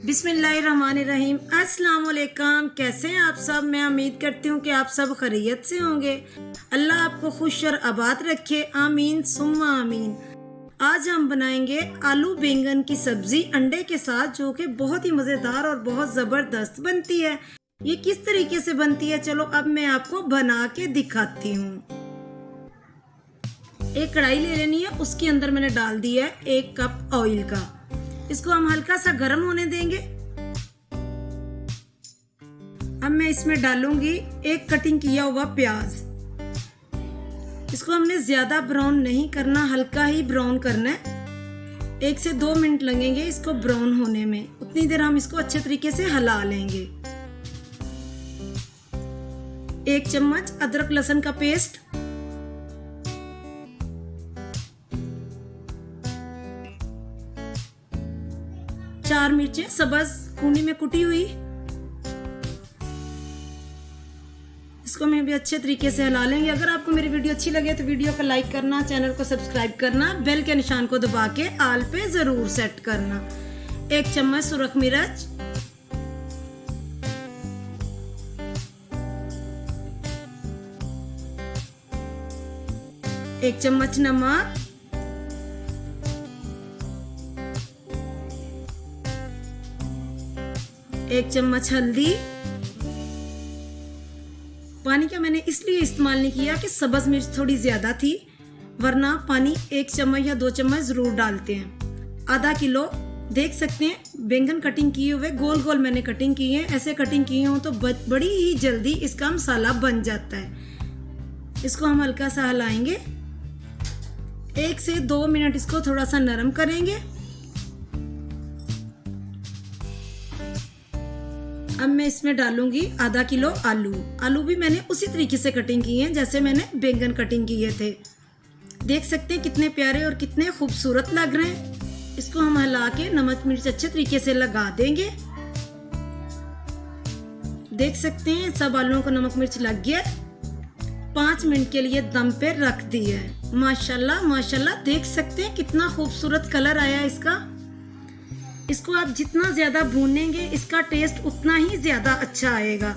बिस्मिल्लाहिर्रहमानिर्रहीम। अस्सलाम वालेकुम। कैसे हैं आप सब? मैं उम्मीद करती हूँ कि आप सब खैरियत से होंगे। अल्लाह आपको खुश और आबाद रखे, आमीन सुम्मा आमीन। आज हम बनाएंगे आलू बैंगन की सब्जी अंडे के साथ, जो कि बहुत ही मज़ेदार और बहुत ज़बरदस्त बनती है। ये किस तरीके से बनती है, चलो अब मैं आपको बना के दिखाती हूँ। एक कढ़ाई ले लेनी है, उसके अंदर मैंने डाल दिया है 1 कप ऑयल का। इसको हम हल्का सा गर्म होने देंगे। अब मैं इसमें डालूंगी 1 कटिंग किया हुआ प्याज। इसको हमने ज्यादा ब्राउन नहीं करना, हल्का ही ब्राउन करना है। 1 से 2 मिनट लगेंगे इसको ब्राउन होने में, उतनी देर हम इसको अच्छे तरीके से हिला लेंगे। 1 चम्मच अदरक लहसुन का पेस्ट, 4 मिर्चें सब्ज खूनी में कुटी हुई। इसको मैं भी अच्छे तरीके से हिला लेंगे। अगर आपको मेरी वीडियो अच्छी लगे तो वीडियो को लाइक करना, चैनल को सब्सक्राइब करना, बेल के निशान को दबा के आल पे जरूर सेट करना। 1 चम्मच सुरख मिर्च, 1 चम्मच नमक, 1 चम्मच हल्दी। पानी का मैंने इसलिए इस्तेमाल नहीं किया कि सब्ज मिर्च थोड़ी ज्यादा थी, वरना पानी 1 चम्मच या 2 चम्मच जरूर डालते हैं। आधा किलो देख सकते हैं बैंगन कटिंग किए हुए, गोल गोल मैंने कटिंग की है। ऐसे कटिंग की हो तो बड़ी ही जल्दी इसका मसाला बन जाता है। इसको हम हल्का सा हिलाएंगे, 1 से 2 मिनट इसको थोड़ा सा नरम करेंगे। अब मैं इसमें डालूंगी आधा किलो आलू। आलू भी मैंने उसी तरीके से कटिंग किए हैं जैसे मैंने बैंगन कटिंग किए थे। देख सकते हैं कितने प्यारे और कितने खूबसूरत लग रहे हैं। इसको हम हिला के नमक मिर्च अच्छे तरीके से लगा देंगे। देख सकते हैं सब आलूओं को नमक मिर्च लग गया। 5 मिनट के लिए दम पे रख दिया है। माशाल्लाह माशाल्लाह, देख सकते हैं कितना खूबसूरत कलर आया इसका। इसको आप जितना ज्यादा भूनेंगे इसका टेस्ट उतना ही ज्यादा अच्छा आएगा।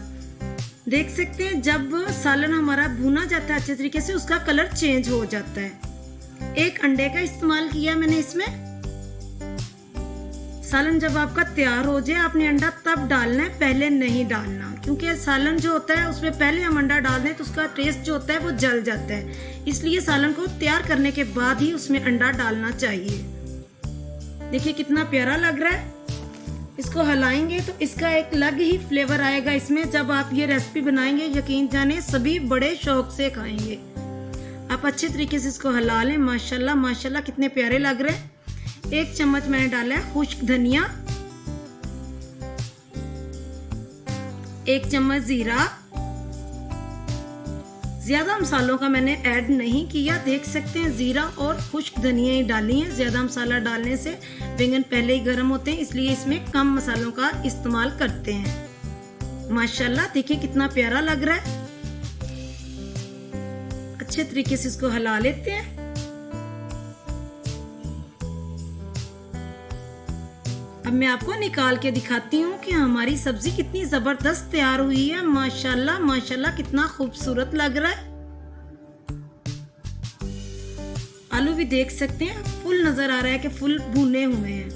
देख सकते हैं जब सालन हमारा भुना जाता है अच्छे तरीके से, उसका कलर चेंज हो जाता है। 1 अंडे का इस्तेमाल किया मैंने इसमें। सालन जब आपका तैयार हो जाए आपने अंडा तब डालना है, पहले नहीं डालना, क्योंकि सालन जो होता है उसमें पहले हम अंडा डाल दें तो उसका टेस्ट जो होता है वो जल जाता है। इसलिए सालन को तैयार करने के बाद ही उसमें अंडा डालना चाहिए। देखिए कितना प्यारा लग रहा है। इसको हिलाएंगे तो इसका एक अलग ही फ्लेवर आएगा इसमें। जब आप ये रेसिपी बनाएंगे यकीन जाने सभी बड़े शौक से खाएंगे। आप अच्छे तरीके से इसको हिला लें। माशाल्लाह माशाल्लाह कितने प्यारे लग रहे हैं। 1 चम्मच मैंने डाला है खुश्क धनिया, 1 चम्मच जीरा। ज्यादा मसालों का मैंने ऐड नहीं किया। देख सकते हैं जीरा और खुश्क धनिया ही डाली है। ज्यादा मसाला डालने से बैंगन पहले ही गर्म होते हैं, इसलिए इसमें कम मसालों का इस्तेमाल करते हैं। माशाल्लाह देखिए कितना प्यारा लग रहा है। अच्छे तरीके से इसको हिला लेते हैं। अब मैं आपको निकाल के दिखाती हूँ कि हमारी सब्जी कितनी जबरदस्त तैयार हुई है। माशाल्लाह माशाल्लाह कितना खूबसूरत लग रहा है। आलू भी देख सकते हैं फुल नजर आ रहा है कि फुल भुने हुए हैं।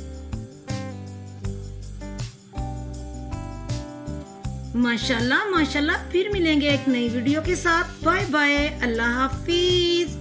माशाल्लाह माशाल्लाह। फिर मिलेंगे एक नई वीडियो के साथ। बाय बाय, अल्लाह हाफिज।